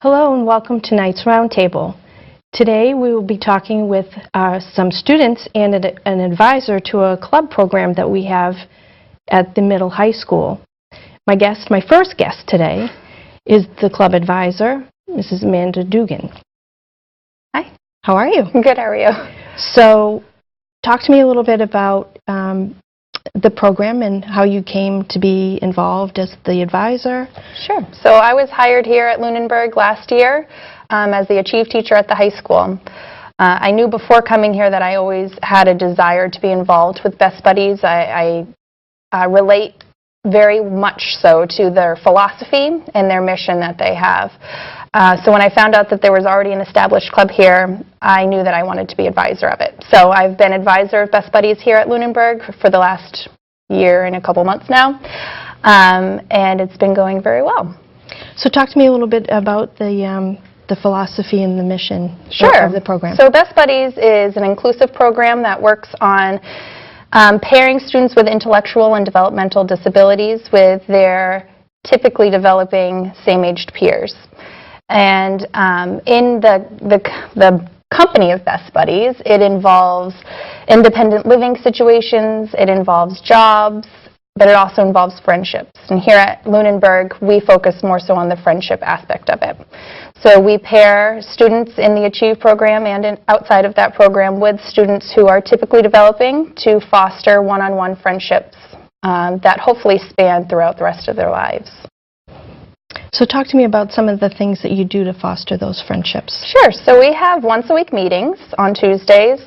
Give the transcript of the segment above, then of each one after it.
Hello and welcome to tonight's Roundtable. Today we will be talking with some students and an advisor to a club program that we have at the middle high school. My first guest today is the club advisor, Mrs. Amanda Dugan. Hi, how are you? Good, how are you? So, talk to me a little bit about the program and how you came to be involved as the advisor. Sure. So I was hired here at Lunenburg last year as the Achieve teacher at the high school. I knew before coming here that I always had a desire to be involved with Best Buddies. I relate very much so to their philosophy and their mission that they have. So when I found out that there was already an established club here, I knew that I wanted to be advisor of it. So I've been advisor of Best Buddies here at Lunenburg for the last year and a couple months now, and it's been going very well. So talk to me a little bit about the philosophy and the mission of the program. So Best Buddies is an inclusive program that works on pairing students with intellectual and developmental disabilities with their typically developing same-aged peers. And in the company of Best Buddies, it involves independent living situations, it involves jobs, but it also involves friendships. And here at Lunenburg, we focus more so on the friendship aspect of it. So we pair students in the Achieve program and outside of that program with students who are typically developing to foster one-on-one friendships that hopefully span throughout the rest of their lives. So talk to me about some of the things that you do to foster those friendships. Sure. So we have once-a-week meetings on Tuesdays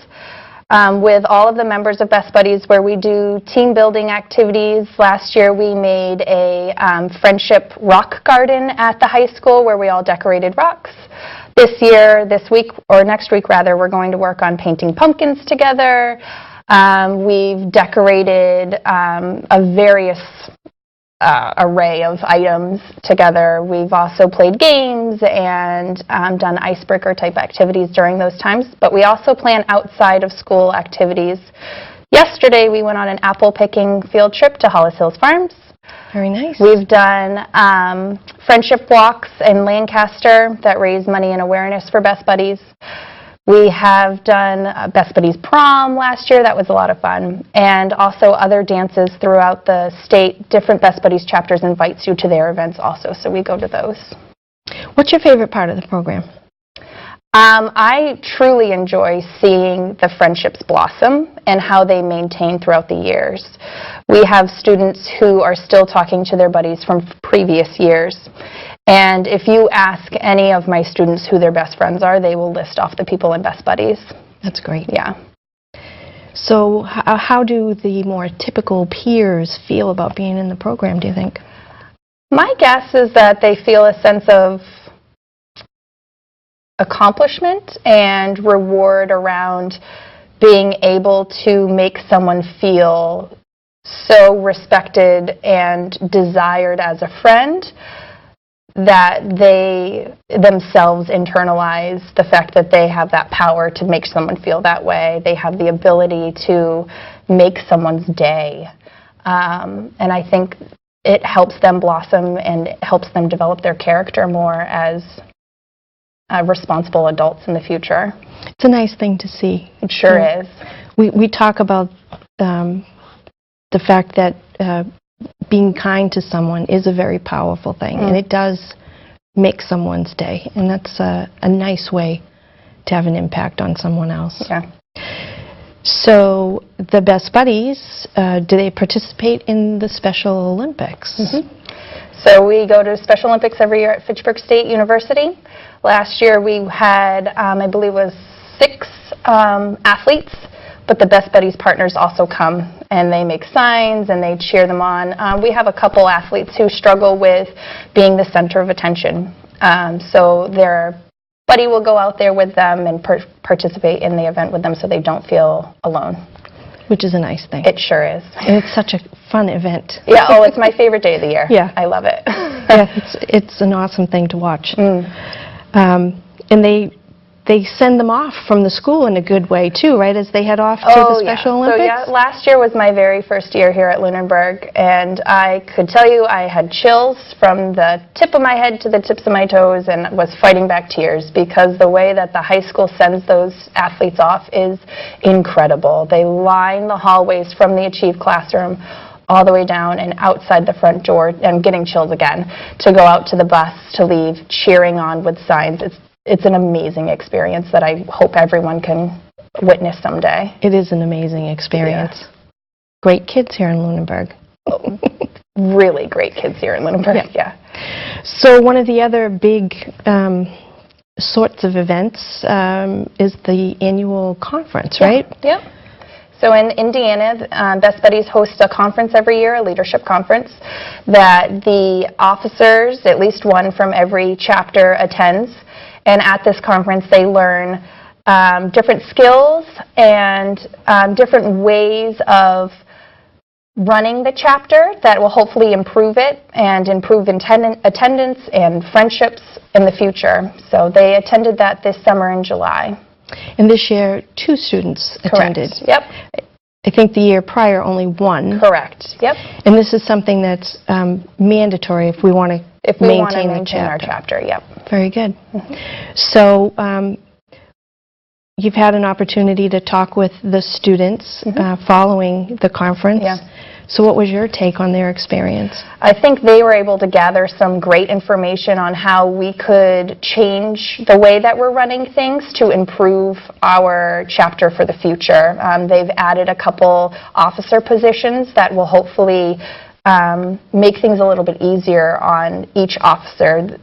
with all of the members of Best Buddies where we do team-building activities. Last year we made a friendship rock garden at the high school where we all decorated rocks. This week, or next week rather, we're going to work on painting pumpkins together. We've decorated a various array of items together. We've also played games and done icebreaker type activities during those times, but we also plan outside of school activities. Yesterday we went on an apple picking field trip to Hollis Hills Farms. Very nice. We've done friendship walks in Lancaster that raise money and awareness for Best Buddies. We have done Best Buddies prom last year. That was a lot of fun. And also other dances throughout the state. Different Best Buddies chapters invites you to their events also, so we go to those. What's your favorite part of the program? I truly enjoy seeing the friendships blossom and how they maintain throughout the years. We have students who are still talking to their buddies from previous years. And if you ask any of my students who their best friends are, they will list off the people in Best Buddies. That's great. Yeah. So how do the more typical peers feel about being in the program, do you think? My guess is that they feel a sense of accomplishment and reward around being able to make someone feel so respected and desired as a friend that they themselves internalize the fact that they have that power to make someone feel that way. They have the ability to make someone's day. And I think it helps them blossom and it helps them develop their character more as responsible adults in the future. It's a nice thing to see. It sure is. We talk about the fact that being kind to someone is a very powerful thing, and it does make someone's day, and that's a nice way to have an impact on someone else. Yeah. So the Best Buddies, do they participate in the Special Olympics? Mm-hmm. So we go to Special Olympics every year at Fitchburg State University. Last year we had, I believe it was 6 athletes, but the Best Buddies partners also come and they make signs and they cheer them on. We have a couple athletes who struggle with being the center of attention. So their buddy will go out there with them and participate in the event with them so they don't feel alone. Which is a nice thing. It sure is. And it's such a fun event. Yeah, oh, it's my favorite day of the year. Yeah. I love it. Yeah, it's an awesome thing to watch. And they send them off from the school in a good way, too, right, as they head off to the Special Olympics? So, yeah, last year was my very first year here at Lunenburg, and I could tell you I had chills from the tip of my head to the tips of my toes and was fighting back tears because the way that the high school sends those athletes off is incredible. They line the hallways from the Achieve classroom all the way down and outside the front door. I'm getting chills again, to go out to the bus to leave, cheering on with signs. It's an amazing experience that I hope everyone can witness someday. It is an amazing experience. Yeah. Great kids here in Lunenburg. Really great kids here in Lunenburg, yeah. So one of the other big sorts of events is the annual conference, right? Yep. So in Indiana, Best Buddies hosts a conference every year, a leadership conference, that the officers, at least one from every chapter, attends. And at this conference, they learn different skills and different ways of running the chapter that will hopefully improve it and improve attendance and friendships in the future. So they attended that this summer in July. And this year, 2 students attended. Correct. Yep. I think the year prior, only 1. Correct. Yep. And this is something that's mandatory if we want to maintain the our chapter. Yep. Very good. So you've had an opportunity to talk with the students following the conference. Yeah. So what was your take on their experience? I think they were able to gather some great information on how we could change the way that we're running things to improve our chapter for the future. They've added a couple officer positions that will hopefully make things a little bit easier on each officer.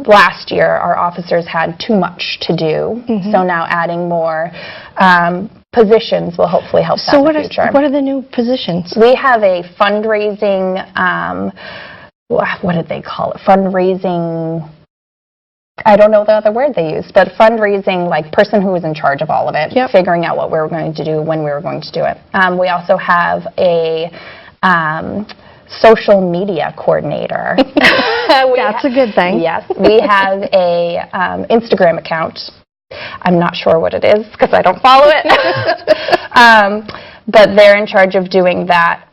Last year, our officers had too much to do, so now adding more positions will hopefully help that in the future. So what are the new positions? We have a fundraising, what did they call it? Fundraising, I don't know the other word they used, but fundraising, like person who was in charge of all of it, figuring out what we were going to do, when we were going to do it. We also have a social media coordinator. That's a good thing. Yes. We have a Instagram account. I'm not sure what it is because I don't follow it. But they're in charge of doing that.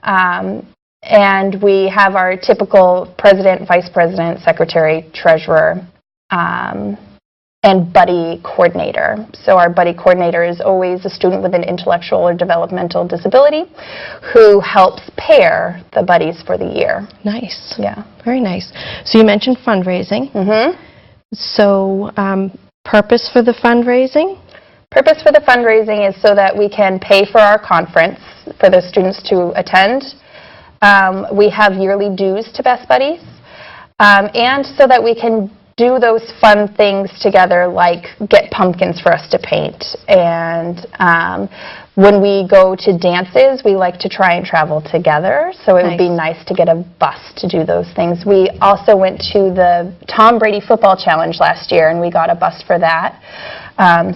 And we have our typical president, vice president, secretary, treasurer, and buddy coordinator. So our buddy coordinator is always a student with an intellectual or developmental disability who helps pair the buddies for the year. Nice. Yeah. Very nice. So you mentioned fundraising. So purpose for the fundraising? Purpose for the fundraising is so that we can pay for our conference for the students to attend. We have yearly dues to Best Buddies. And so that we can do those fun things together, like get pumpkins for us to paint. And when we go to dances, we like to try and travel together. So it would be nice to get a bus to do those things. We also went to the Tom Brady Football Challenge last year, and we got a bus for that.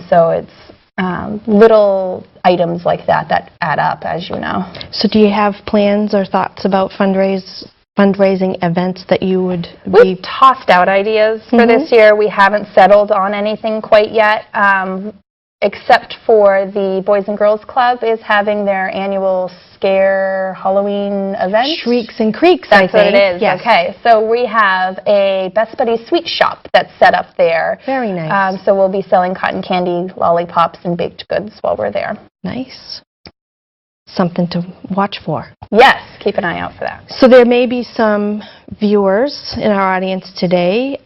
So it's little items like that that add up, as you know. So do you have plans or thoughts about fundraising events that you would be... We've tossed out ideas for this year. We haven't settled on anything quite yet, except for the Boys and Girls Club is having their annual Scare Halloween event. Shrieks and Creeks, I think. That's what it is. Yes. Okay, so we have a Best Buddies sweet shop that's set up there. Very nice. So we'll be selling cotton candy, lollipops, and baked goods while we're there. Nice. Something to watch for. Yes, keep an eye out for that. So there may be some viewers in our audience today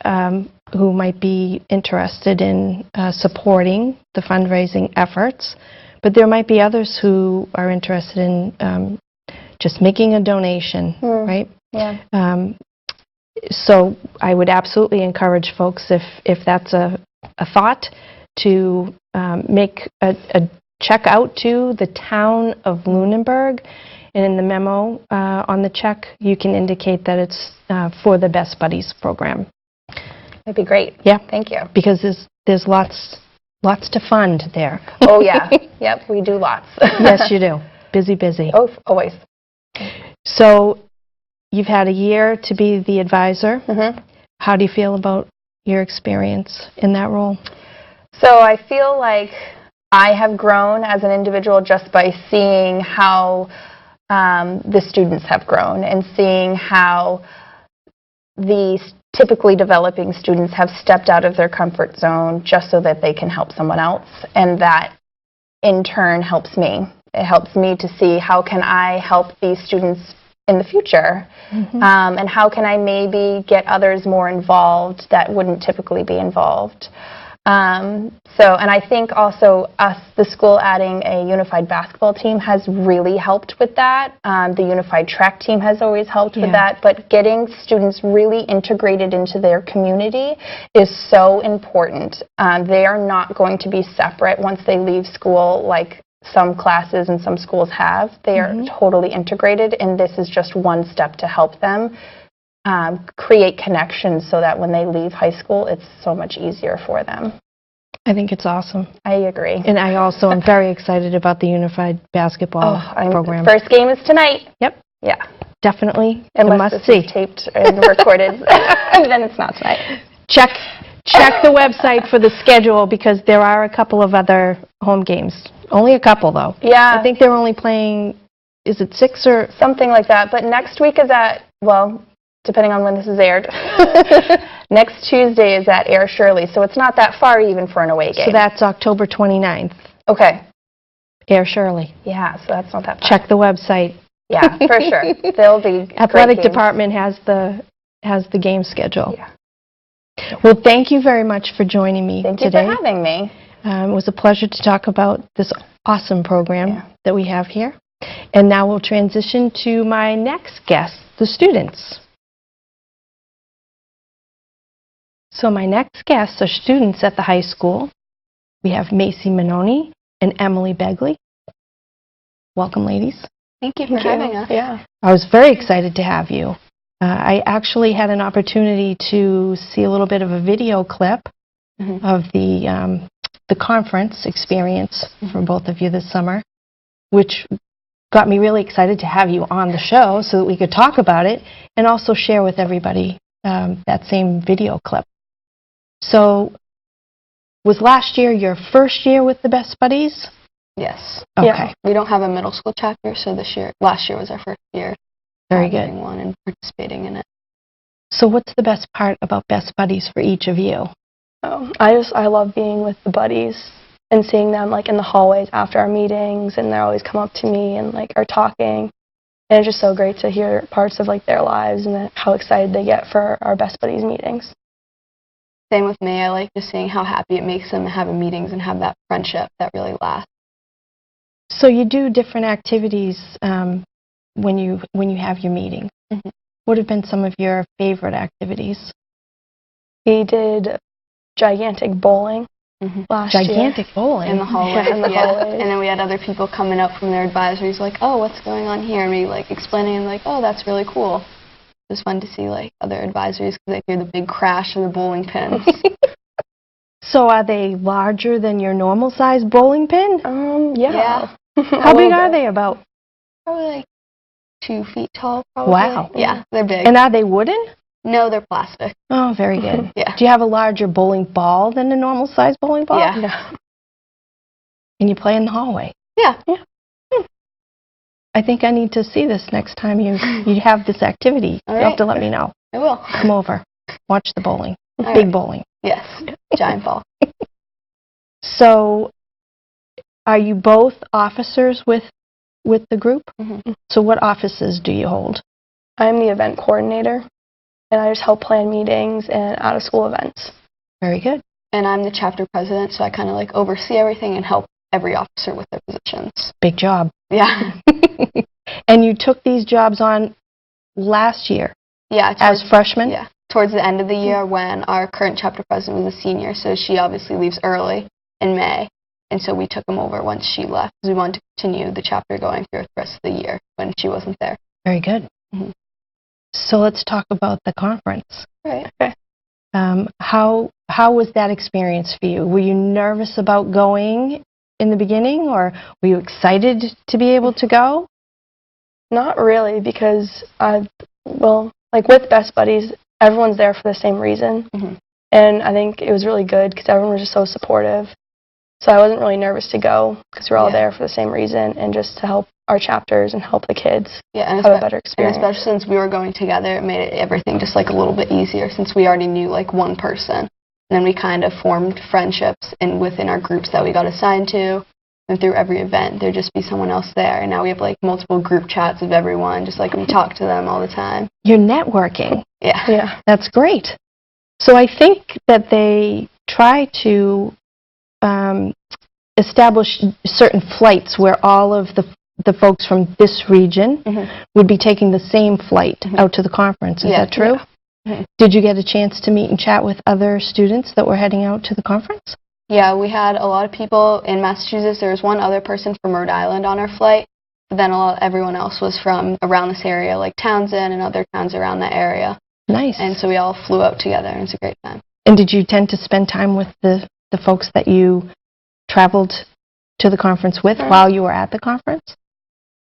who might be interested in supporting the fundraising efforts, but there might be others who are interested in just making a donation, right? Yeah. So I would absolutely encourage folks, if that's a thought, to make a check out to the town of Lunenburg, and in the memo on the check, you can indicate that it's for the Best Buddies program. That'd be great. Yeah. Thank you. Because there's lots to fund there. Oh, yeah. Yep, we do lots. Yes, you do. Busy, busy. Oh, always. So you've had a year to be the advisor. How do you feel about your experience in that role? So I feel like I have grown as an individual just by seeing how the students have grown and seeing how the typically developing students have stepped out of their comfort zone just so that they can help someone else, and that in turn helps me. It helps me to see how can I help these students in the future, and how can I maybe get others more involved that wouldn't typically be involved. And I think also us, the school, adding a unified basketball team has really helped with that. The unified track team has always helped with that, but getting students really integrated into their community is so important. They are not going to be separate once they leave school like some classes and some schools have. They are totally integrated, and this is just one step to help them create connections so that when they leave high school, it's so much easier for them. I think it's awesome. I agree. And I also am very excited about the unified basketball program. First game is tonight. Yep. Yeah. Definitely. Unless must this is taped and recorded, then it's not tonight. Check the website for the schedule, because there are a couple of other home games. Only a couple, though. Yeah. I think they're only playing, is it 6 or? Something like that. But next week is at, well, depending on when this is aired, next Tuesday is at Air Shirley, so it's not that far even for an away game. So that's October 29th. Okay. Air Shirley. Yeah, so that's not that far. Check the website. Yeah, for sure. They'll be Athletic great games. department has the game schedule. Yeah. Well, thank you very much for joining me Thank you today. for having me. It was a pleasure to talk about this awesome program that we have here. And now we'll transition to my next guest, the students. So my next guests are students at the high school. We have Macy Manoni and Emily Begley. Welcome, ladies. Thank you for having us. Yeah. I was very excited to have you. I actually had an opportunity to see a little bit of a video clip of the conference experience for both of you this summer, which got me really excited to have you on the show so that we could talk about it and also share with everybody that same video clip. So, was last year your first year with the Best Buddies? Yes. Okay. Yeah. We don't have a middle school chapter, so last year was our first year. Very good. Having one and participating in it. So what's the best part about Best Buddies for each of you? I love being with the buddies and seeing them like in the hallways after our meetings, and they always come up to me and like are talking. And it's just so great to hear parts of like their lives and how excited they get for our Best Buddies meetings. Same with me. I like just seeing how happy it makes them to have meetings and have that friendship that really lasts. So you do different activities when you have your meeting. What have been some of your favorite activities? We did gigantic bowling last year. Gigantic bowling? In the hallways. Yeah, in the hallways. And then we had other people coming up from their advisories like, oh, what's going on here? And we like explaining and like, oh, that's really cool. It was fun to see like other advisories because they hear the big crash of the bowling pins. So are they larger than your normal size bowling pin? Yeah. How big are they about? Probably like 2 feet tall, probably. Wow. Yeah, they're big. And are they wooden? No, they're plastic. Oh, very good. Yeah. Do you have a larger bowling ball than a normal size bowling ball? Yeah. And you play in the hallway? Yeah. I think I need to see this next time you have this activity. All You'll have to right. let me know. I will. Come over. Watch the bowling. All Big right. bowling. Yes. Giant ball. So are you both officers with the group? So what offices do you hold? I'm the event coordinator, and I just help plan meetings and out-of-school events. Very good. And I'm the chapter president, so I kind of like oversee everything and help every officer with their positions. Big job. Yeah. And you took these jobs on last year Yeah. as freshmen? Yeah. Towards the end of the year when our current chapter president was a senior, so she obviously leaves early in May. And so we took them over once she left because we wanted to continue the chapter going through the rest of the year when she wasn't there. Very good. So let's talk about the conference. Right. Okay. How was that experience for you? Were you nervous about going in the beginning, or were you excited to be able to go? Not really, because like with Best Buddies, everyone's there for the same reason. And I think it was really good because everyone was just so supportive. So I wasn't really nervous to go because we were all there for the same reason and just to help our chapters and help the kids have a better experience. And especially since we were going together, it made everything just like a little bit easier since we already knew like one person. And then we kind of formed friendships and within our groups that we got assigned to. And through every event, there'd just be someone else there. And now we have like multiple group chats of everyone, just like we talk to them all the time. You're networking. Yeah. That's great. So I think that they try to establish certain flights where all of the folks from this region would be taking the same flight out to the conference. Is that true? Yeah. Did you get a chance to meet and chat with other students that were heading out to the conference? Yeah, we had a lot of people in Massachusetts. There was one other person from Rhode Island on our flight, but then everyone else was from around this area, like Townsend and other towns around that area. Nice. And so we all flew out together, and it was a great time. And did you tend to spend time with the folks that you traveled to the conference with while you were at the conference?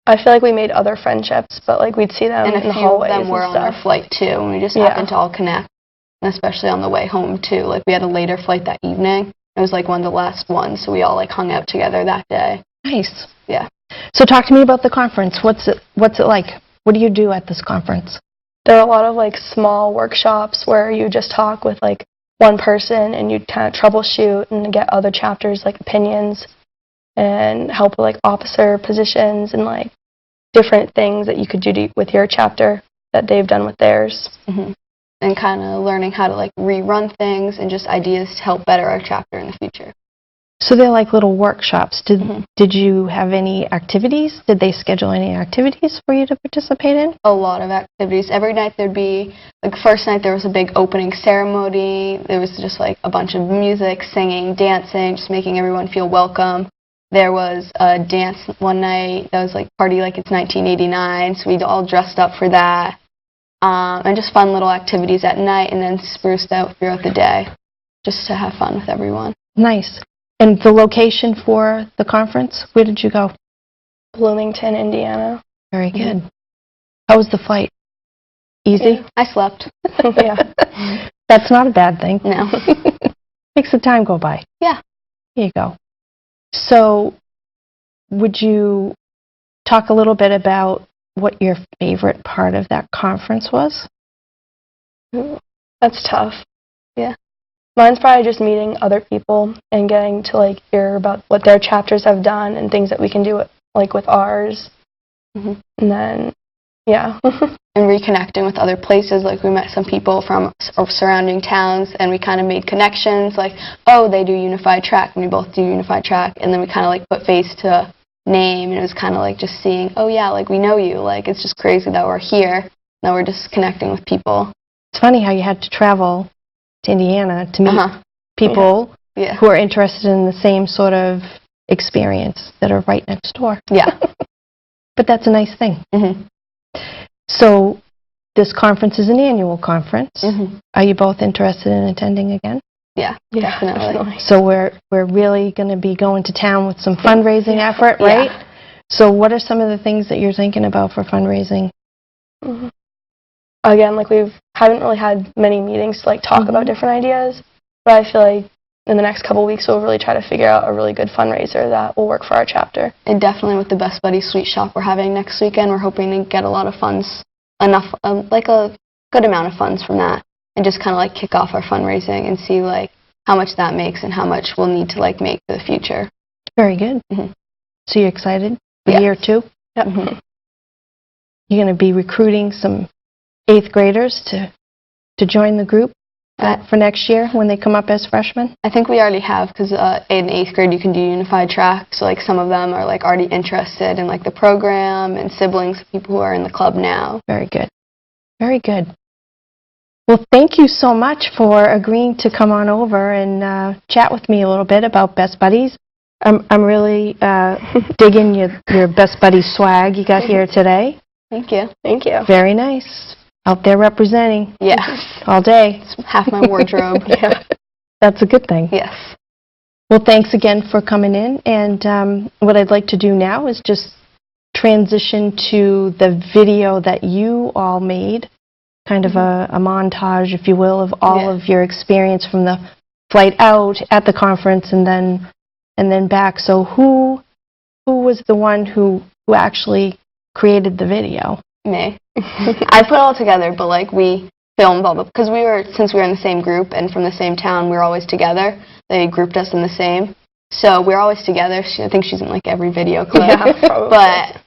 I feel like we made other friendships, but like we'd see them and in the hallways and a few of them were on our flight too, and we just happened to all connect, and especially on the way home too. Like we had a later flight that evening. It was like one of the last ones, so we all like hung out together that day. Nice. Yeah. So talk to me about the conference. What's it like? What do you do at this conference? There are a lot of like small workshops where you just talk with like one person and you kind of troubleshoot and get other chapters like opinions and help with like officer positions and like different things that you could do with your chapter that they've done with theirs. And kind of learning how to like rerun things and just ideas to help better our chapter in the future. So they're like little workshops. Did you have any activities? Did they schedule any activities for you to participate in? A lot of activities. Every night there'd be, like first night there was a big opening ceremony. There was just like a bunch of music, singing, dancing, just making everyone feel welcome. There was a dance one night that was like party like it's 1989, so we all dressed up for that. And just fun little activities at night and then spruced out throughout the day just to have fun with everyone. Nice. And the location for the conference, where did you go? Bloomington, Indiana. Very good. How was the flight? Easy? I slept. Yeah. That's not a bad thing. No. Makes the time go by. Yeah. Here you go. So, would you talk a little bit about what your favorite part of that conference was? That's tough. Yeah. Mine's probably just meeting other people and getting to like hear about what their chapters have done and things that we can do like with ours. And then, yeah. And reconnecting with other places. Like we met some people from surrounding towns and we kind of made connections like, oh, they do unified track and we both do unified track. And then we kind of like put face to name and it was kind of like just seeing, oh yeah, like we know you. Like it's just crazy that we're here. Now we're just connecting with people. It's funny how you had to travel to Indiana to meet people who are interested in the same sort of experience that are right next door. Yeah. But that's a nice thing. So this conference is an annual conference. Are you both interested in attending again? Yeah, definitely. So we're really going to be going to town with some fundraising effort, right? Yeah. So what are some of the things that you're thinking about for fundraising? Again, like haven't really had many meetings to like talk about different ideas, but I feel like in the next couple of weeks we'll really try to figure out a really good fundraiser that will work for our chapter. And definitely with the Best Buddies Sweet Shop we're having next weekend, we're hoping to get a lot of funds, like a good amount of funds from that, and just kind of like kick off our fundraising and see like how much that makes and how much we'll need to like make for the future. Very good. So you're excited for year 2? Yep. You're going to be recruiting some 8th graders to join the group for next year when they come up as freshmen? I think we already have because in 8th grade you can do unified track, so like some of them are like already interested in like the program and siblings of people who are in the club now. Very good. Very good. Well, thank you so much for agreeing to come on over and chat with me a little bit about Best Buddies. I'm really digging your Best Buddies swag you got here today. Thank you. Thank you. Very nice. Out there representing. Yes. All day. It's half my wardrobe. That's a good thing. Yes. Well, thanks again for coming in. And what I'd like to do now is just transition to the video that you all made kind of a montage, if you will, of all Yeah. of your experience from the flight out, at the conference, and then back. So who was the one who actually created the video? Me. I put it all together, but like we filmed all the, because since we were in the same group and from the same town, we were always together. They grouped us in the same. So we're always together. I think she's in like every video clip. Yeah, probably. But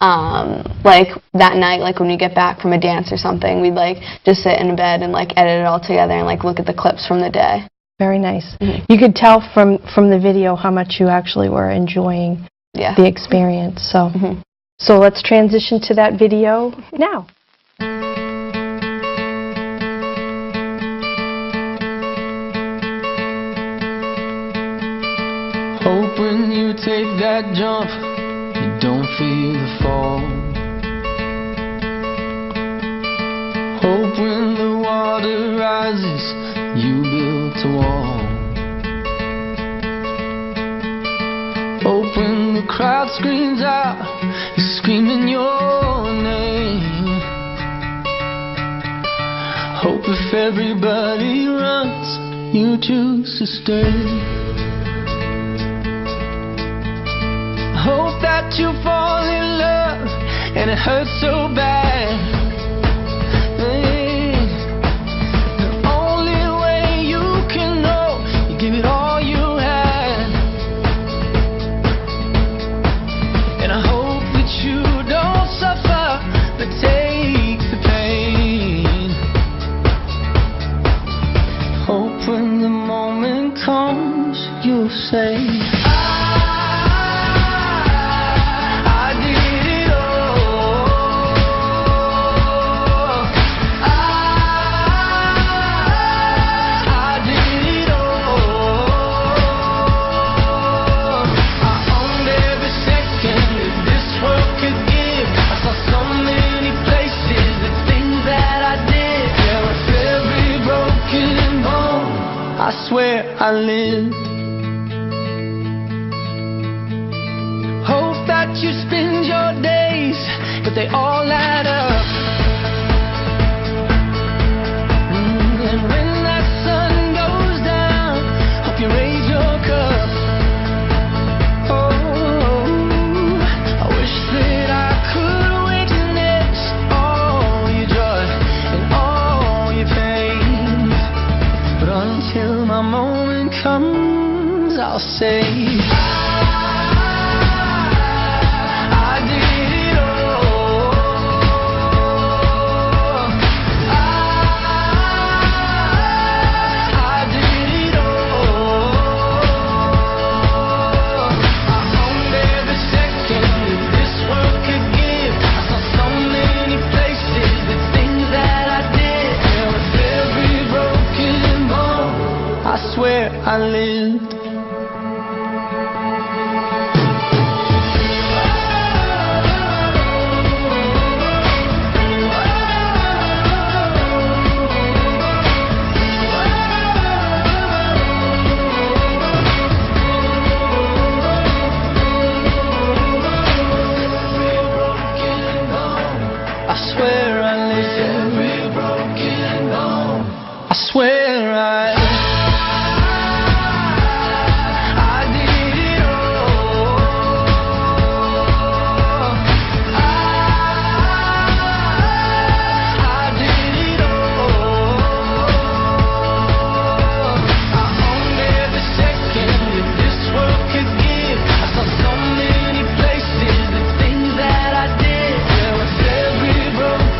like that night, like when we get back from a dance or something, we'd like just sit in bed and like edit it all together and like look at the clips from the day. Very nice. Mhm. You could tell from the video how much you actually were enjoying Yeah. the experience. So, Mhm. so let's transition to that video now. Hope when you take that jump, you don't feel the fall. Hope when the water rises, you build a wall. Hope when the crowd screams out, you're screaming your name. Hope if everybody runs, you choose to stay. Hope that you fall in love and it hurts so bad. The only way you can know, you give it all you had. And I hope that you don't suffer, but take the pain. Hope when the moment comes, you'll say, I swear I lived. Hope that you spend your days, but they all add up. And when that sun goes down, hope you raise your cup. Oh, I wish that I could witness all your joy and all your pain. But until my moment comes, I'll say, I did it all. I did it all. I owned every second that this world could give. I saw so many places, the things that I did. And with every broken bone, I swear I lived. I swear I lived. Every broken bone. I swear I did it all. I did it all. I owned every second that this world could give. I saw so many places, the things that I did. There was every broken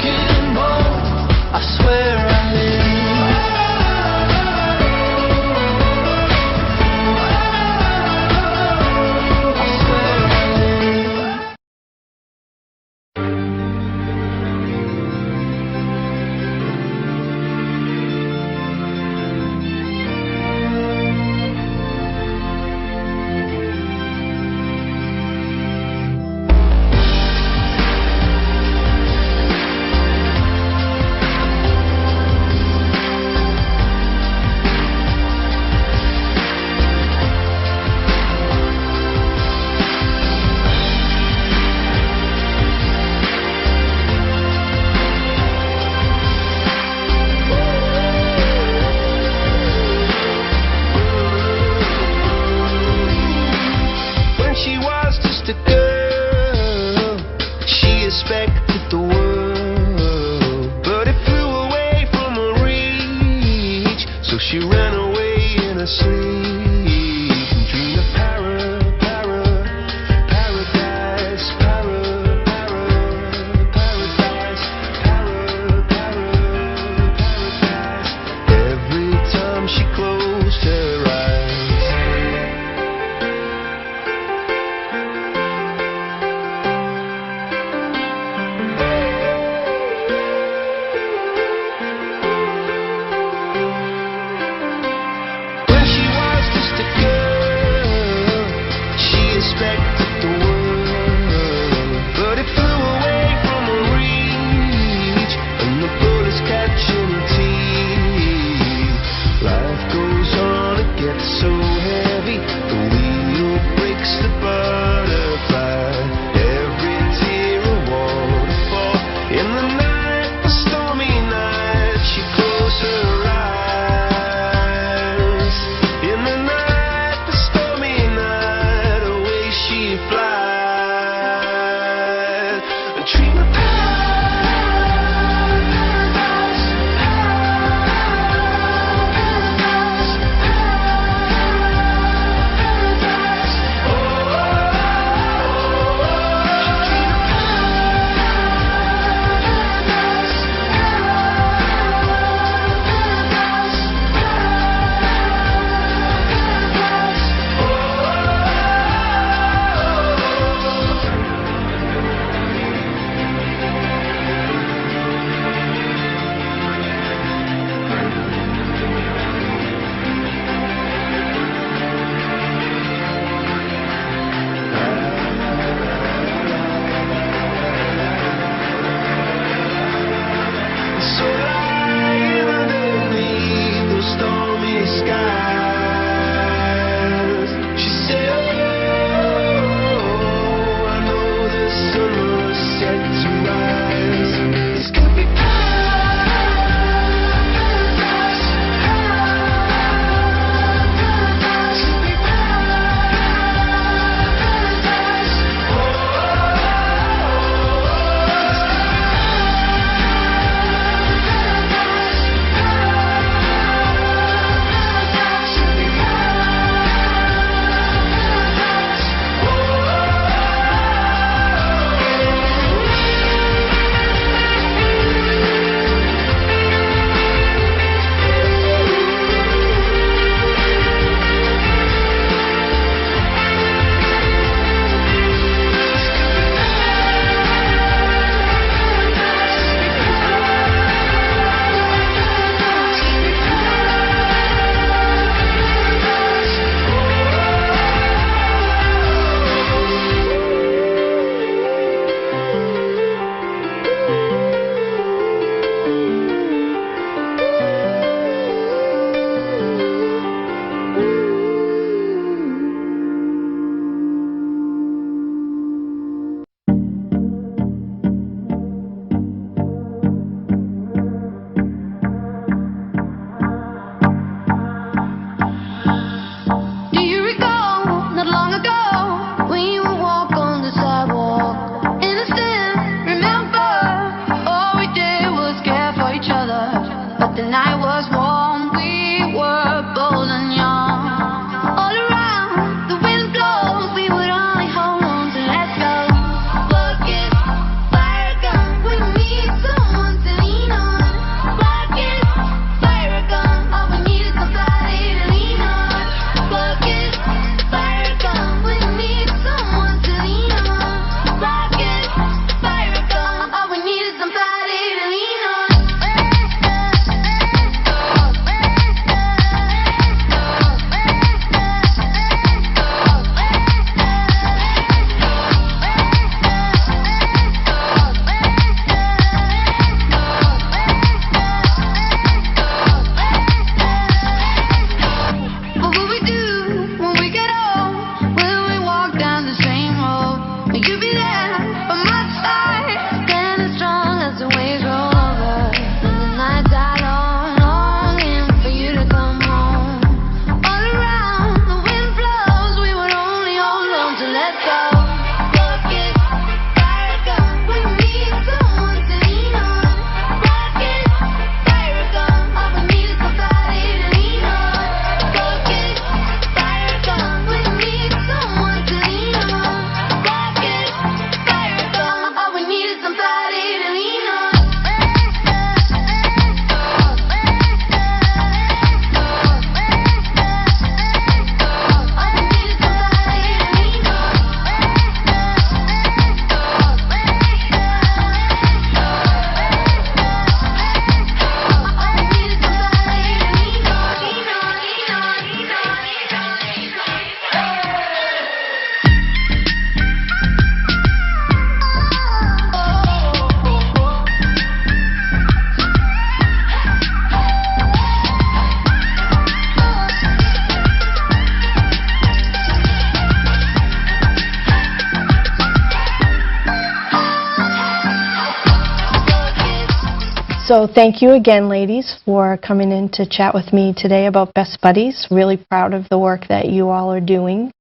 So thank you again, ladies, for coming in to chat with me today about Best Buddies. Really proud of the work that you all are doing.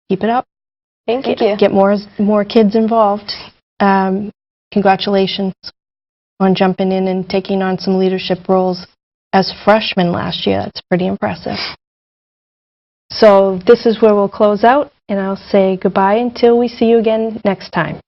Keep it up. Thank you. Get more kids involved. Congratulations on jumping in and taking on some leadership roles as freshmen last year. That's pretty impressive. So this is where we'll close out, and I'll say goodbye until we see you again next time.